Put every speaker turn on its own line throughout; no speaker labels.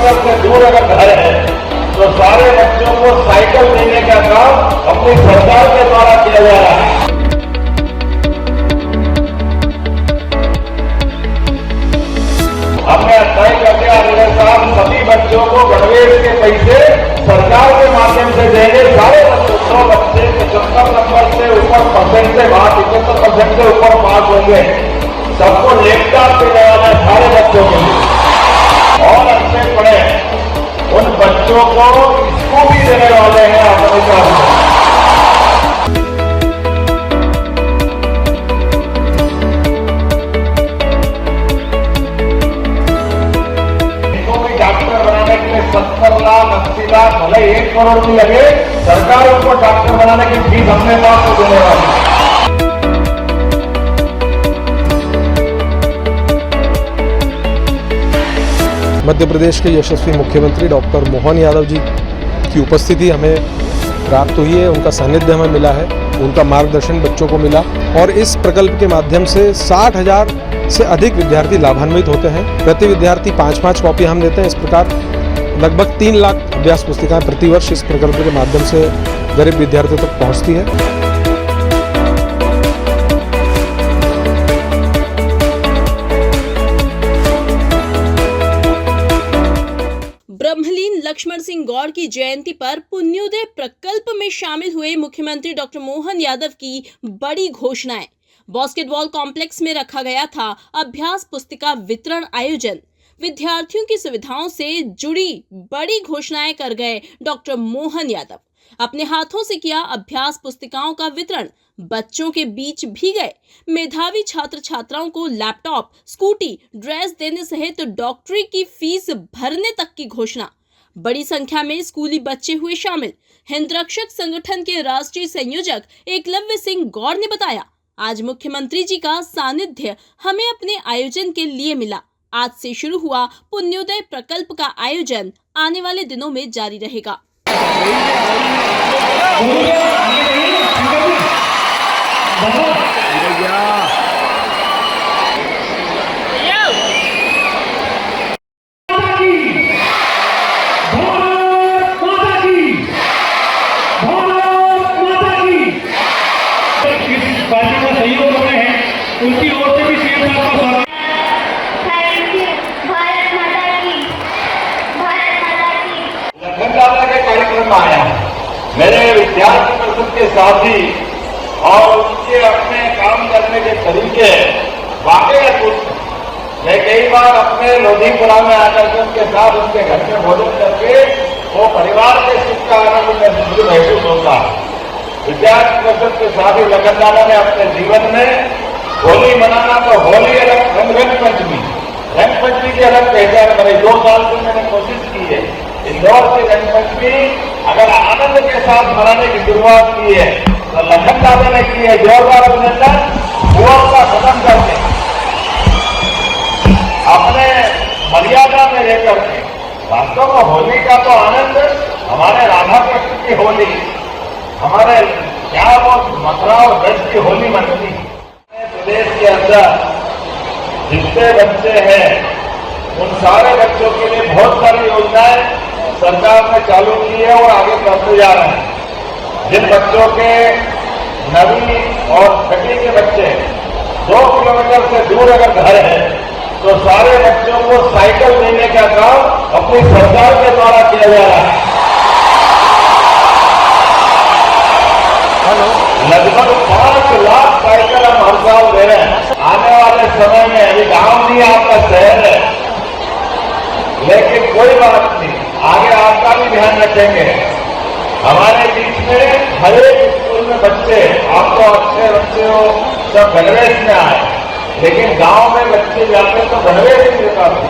Kilometre से दूर अगर घर है तो सारे बच्चों को साइकिल देने का काम अपनी सरकार के द्वारा किया जा रहा है। हमने तय कर दिया साहब सभी बच्चों को गणवेश के पैसे सरकार के माध्यम से देंगे। सारे बच्चों 100 बच्चे 75 नंबर से ऊपर परसेंट से 75% से ऊपर पास होंगे, सबको लैपटॉप देने वाले सारे बच्चों के लिए। और अच्छे पढ़े उन बच्चों को इसको भी देने वाले हैं अपने साथ। डॉक्टर बनाने के लिए 70 लाख 80 लाख भले 1 करोड़ भी लगे, सरकार उनको डॉक्टर बनाने की फीस हमने बात को देने वाली।
मध्य प्रदेश के यशस्वी मुख्यमंत्री डॉक्टर मोहन यादव जी की उपस्थिति हमें प्राप्त हुई है, उनका सानिध्य हमें मिला है, उनका मार्गदर्शन बच्चों को मिला और इस प्रकल्प के माध्यम से 60,000 से अधिक विद्यार्थी लाभान्वित होते हैं। प्रति विद्यार्थी 5-5 कॉपी हम देते हैं। इस प्रकार लगभग 3 लाख अभ्यास पुस्तिकाएं प्रतिवर्ष इस प्रकल्प के माध्यम से गरीब विद्यार्थियों तक पहुंचती है।
ब्रह्मलीन लक्ष्मण सिंह गौड़ की जयंती पर पुण्योदय प्रकल्प में शामिल हुए मुख्यमंत्री डॉक्टर मोहन यादव की बड़ी घोषणाएं। बास्केटबॉल कॉम्प्लेक्स में रखा गया था अभ्यास पुस्तिका वितरण आयोजन। विद्यार्थियों की सुविधाओं से जुड़ी बड़ी घोषणाएं कर गए डॉक्टर मोहन यादव। अपने हाथों से किया अभ्यास पुस्तिकाओं का वितरण, बच्चों के बीच भी गए। मेधावी छात्र छात्राओं को लैपटॉप, स्कूटी, ड्रेस देने सहित डॉक्टरी की फीस भरने तक की घोषणा। बड़ी संख्या में स्कूली बच्चे हुए शामिल। हिंदरक्षक संगठन के राष्ट्रीय संयोजक एकलव्य सिंह गौड़ ने बताया, आज मुख्यमंत्री जी का सानिध्य हमें अपने आयोजन के लिए मिला। आज से शुरू हुआ पुण्योदय प्रकल्प का आयोजन आने वाले दिनों में जारी रहेगा।
उनकी ओर से भी सीएम साहब का स्वागत। लखन दादा के कार्यक्रम में आया मेरे विद्यार्थी परिषद के साथी और उनके अपने काम करने के तरीके वाकई अद्भुत। मैं कई बार अपने लोधीपुरा में आकर के उनके साथ उनके घर में भोजन करके वो परिवार के सुख का आनंद महसूस होता। विद्यार्थी परिषद के साथी लखन दादा ने अपने जीवन में होली मनाना तो होली अलग, रंग पंचमी की अलग पहचान बनाई। 2 साल से मैंने कोशिश की है इंदौर से रंग पंचमी अगर आनंद के साथ मनाने की शुरुआत की है तो लखन दादा ने की है। जोरदार अभिनंदन। युवाओं का खत्म करके अपने मर्यादा में रहकर के वास्तव में होली का तो आनंद हमारे राधा कृष्ण की होली, हमारे क्या वो मथुरा और ब्रज की होली मनती। प्रदेश के अंदर जितने बच्चे हैं उन सारे बच्चों के लिए बहुत सारी योजनाएं सरकार ने चालू की है और आगे करते जा रहे हैं। जिन बच्चों के 9वीं और 6वीं के बच्चे 2 किलोमीटर से दूर अगर घर है तो सारे बच्चों को साइकिल देने का काम अपनी सरकार के द्वारा किया जा रहा है। लगभग 5 लाख साइकिल हम हर साल दे रहे हैं। आने वाले समय में अभी गांव नहीं आपका शहर है, लेकिन कोई बात नहीं, आगे आपका भी ध्यान रखेंगे। हमारे बीच में हर एक स्कूल में बच्चे, आप तो अच्छे बच्चे हो, सब गणवेश में आए, लेकिन गांव में बच्चे जाते तो गणवेश नहीं देता था।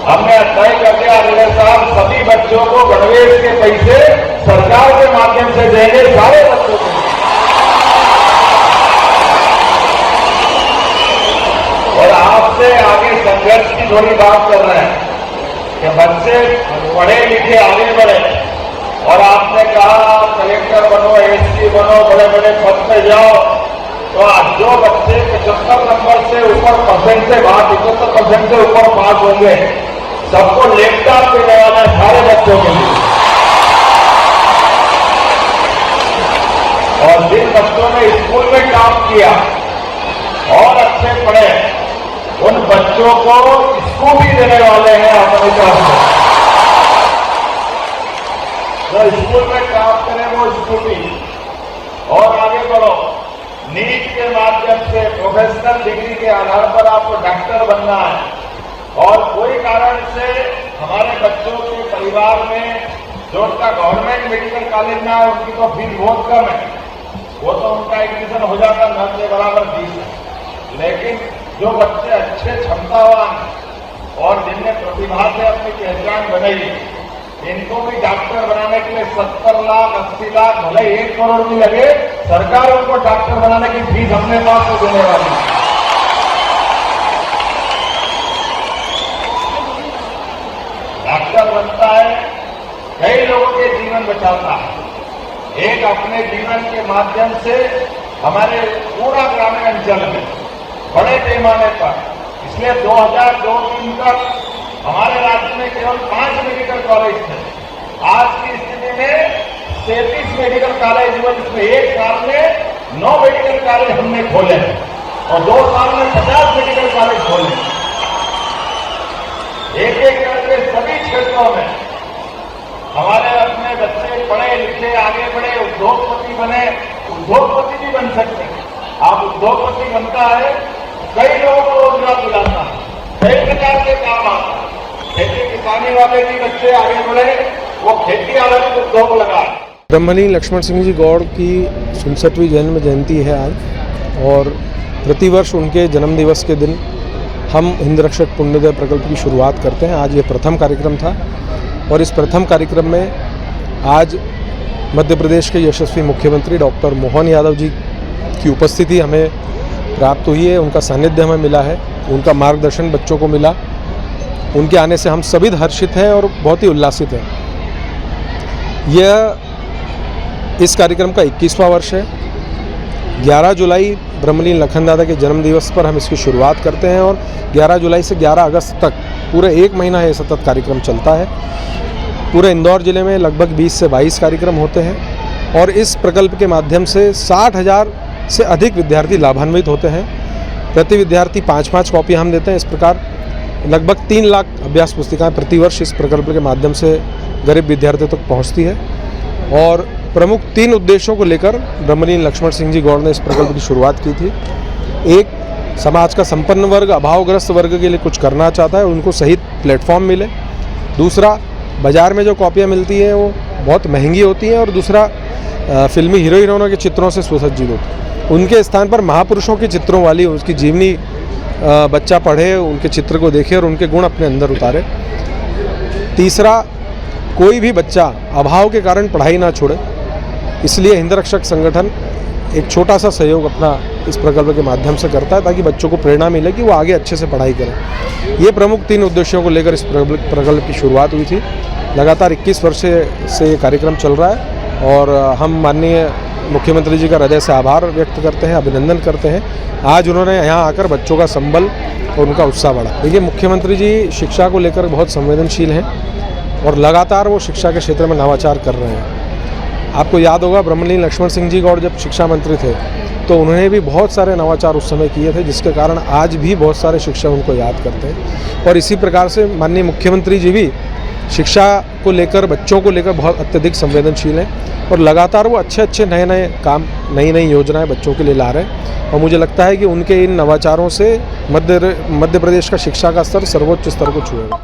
हमने तय कर दिया साहब सभी बच्चों को गणवेश के पैसे सरकार के माध्यम से देंगे, सारे बच्चों को। और आपसे आगे संघर्ष की थोड़ी बात कर रहे हैं कि बच्चे पढ़े लिखे आगे बढ़े, और आपने कहा कलेक्टर बनो, एसपी बनो, बड़े बड़े पद पे जाओ, तो आज जो बच्चे 75 नंबर से ऊपर परसेंट से 75% से ऊपर पास होंगे, सबको लैपटॉप देने वाले है सारे बच्चों के लिए। और जिन बच्चों ने स्कूल में काम किया और अच्छे पढ़े, उन बच्चों को स्कूटी देने वाले हैं अपनी तरफ से। जो स्कूल में काम करें वो स्कूटी। और आगे बढ़ो, नीट के माध्यम से प्रोफेशनल डिग्री के आधार पर आपको डॉक्टर बनना है और कोई कारण से हमारे बच्चों के परिवार में जो उनका गवर्नमेंट मेडिकल कॉलेज में है उनकी तो फीस बहुत कम है, वो तो उनका एडमिशन हो जाता न के बराबर फीस है। लेकिन जो बच्चे अच्छे क्षमतावान और जिनने प्रतिभा से अपनी पहचान बनाई, इनको भी डॉक्टर बनाने के लिए 70 लाख 80 लाख भले 1 करोड़ भी लगे, सरकार उनको डॉक्टर बनाने की फीस अपने पास तो देने वाली है। डॉक्टर बनता है, कई लोगों के जीवन बचाता है। एक अपने जीवन के माध्यम से हमारे पूरा ग्रामीण अंचल में बड़े पैमाने पर, इसलिए 2002-03 तक हमारे राज्य में केवल 5 मेडिकल कॉलेज थे। आज की स्थिति में 33 मेडिकल कॉलेज हुए, जिसमें 1 साल में 9 मेडिकल कॉलेज हमने खोले और 2 साल में 50 मेडिकल कॉलेज खोले। एक करके सभी क्षेत्रों में हमारे अपने बच्चे पढ़े लिखे आगे बढ़े, उद्योगपति बने। उद्योगपति भी बन सकते हैं। आप उद्योगपति बनता है, कई लोगों को रोजगार दिलाता है, कई प्रकार के काम आता है। खेती किसानी वाले भी बच्चे आगे बढ़े, वो खेती आधारित उद्योग लगाए।
ब्रह्मलीन लक्ष्मण सिंह जी गौड़ की 67वीं जन्म जयंती है आज, और प्रतिवर्ष उनके जन्म दिवस के दिन हम हिंद रक्षक पुण्योदय प्रकल्प की शुरुआत करते हैं। आज ये प्रथम कार्यक्रम था और इस प्रथम कार्यक्रम में आज मध्य प्रदेश के यशस्वी मुख्यमंत्री डॉक्टर मोहन यादव जी की उपस्थिति हमें प्राप्त हुई है। उनका सानिध्य हमें मिला है, उनका मार्गदर्शन बच्चों को मिला। उनके आने से हम सभी हर्षित हैं और बहुत ही उल्लासित हैं। यह इस कार्यक्रम का 21वां वर्ष है। 11 जुलाई ब्रह्मलीन लखन दादा के जन्म दिवस पर हम इसकी शुरुआत करते हैं और 11 जुलाई से 11 अगस्त तक पूरे 1 महीना ये सतत कार्यक्रम चलता है। पूरे इंदौर जिले में लगभग 20 से 22 कार्यक्रम होते हैं और इस प्रकल्प के माध्यम से 60,000 से अधिक विद्यार्थी लाभान्वित होते हैं। प्रति विद्यार्थी 5-5 कॉपी हम देते हैं। इस प्रकार लगभग 3 लाख अभ्यास पुस्तिकाएं प्रतिवर्ष इस प्रकल्प के माध्यम से गरीब विद्यार्थियों तक पहुंचती है। और प्रमुख 3 उद्देश्यों को लेकर ब्रह्मलीन लक्ष्मण सिंह जी गौड़ ने इस प्रकल्प की शुरुआत की थी। एक, समाज का संपन्न वर्ग अभावग्रस्त वर्ग के लिए कुछ करना चाहता है, उनको सही प्लेटफॉर्म मिले। दूसरा, बाज़ार में जो कॉपियाँ मिलती हैं वो बहुत महंगी होती हैं। और दूसरा, फिल्मी हीरो हीरोइनों के चित्रों से सुसज्जित होती है। उनके स्थान पर महापुरुषों के चित्रों वाली उसकी जीवनी बच्चा पढ़े, उनके चित्र को देखे और उनके गुण अपने अंदर उतारे। तीसरा, कोई भी बच्चा अभाव के कारण पढ़ाई ना छोड़े, इसलिए हिंद रक्षक संगठन एक छोटा सा सहयोग अपना इस प्रकल्प के माध्यम से करता है ताकि बच्चों को प्रेरणा मिले कि वो आगे अच्छे से पढ़ाई करें। ये प्रमुख 3 उद्देश्यों को लेकर इस प्रकल्प की शुरुआत हुई थी। लगातार 21 वर्ष से ये कार्यक्रम चल रहा है और हम माननीय मुख्यमंत्री जी का हृदय से आभार व्यक्त करते हैं, अभिनंदन करते हैं। आज उन्होंने यहाँ आकर बच्चों का संबल और उनका उत्साह बढ़ा। देखिए, मुख्यमंत्री जी शिक्षा को लेकर बहुत संवेदनशील हैं और लगातार वो शिक्षा के क्षेत्र में नवाचार कर रहे हैं। आपको याद होगा, ब्रह्मलीन लक्ष्मण सिंह जी गौड़ जब शिक्षा मंत्री थे तो उन्होंने भी बहुत सारे नवाचार उस समय किए थे, जिसके कारण आज भी बहुत सारे शिक्षक उनको याद करते हैं। और इसी प्रकार से माननीय मुख्यमंत्री जी भी शिक्षा को लेकर, बच्चों को लेकर बहुत अत्यधिक संवेदनशील हैं और लगातार वो अच्छे नए काम, नई योजनाएं बच्चों के लिए ला रहे हैं। और मुझे लगता है कि उनके इन नवाचारों से मध्य प्रदेश का शिक्षा का स्तर सर्वोच्च स्तर को छुएगा।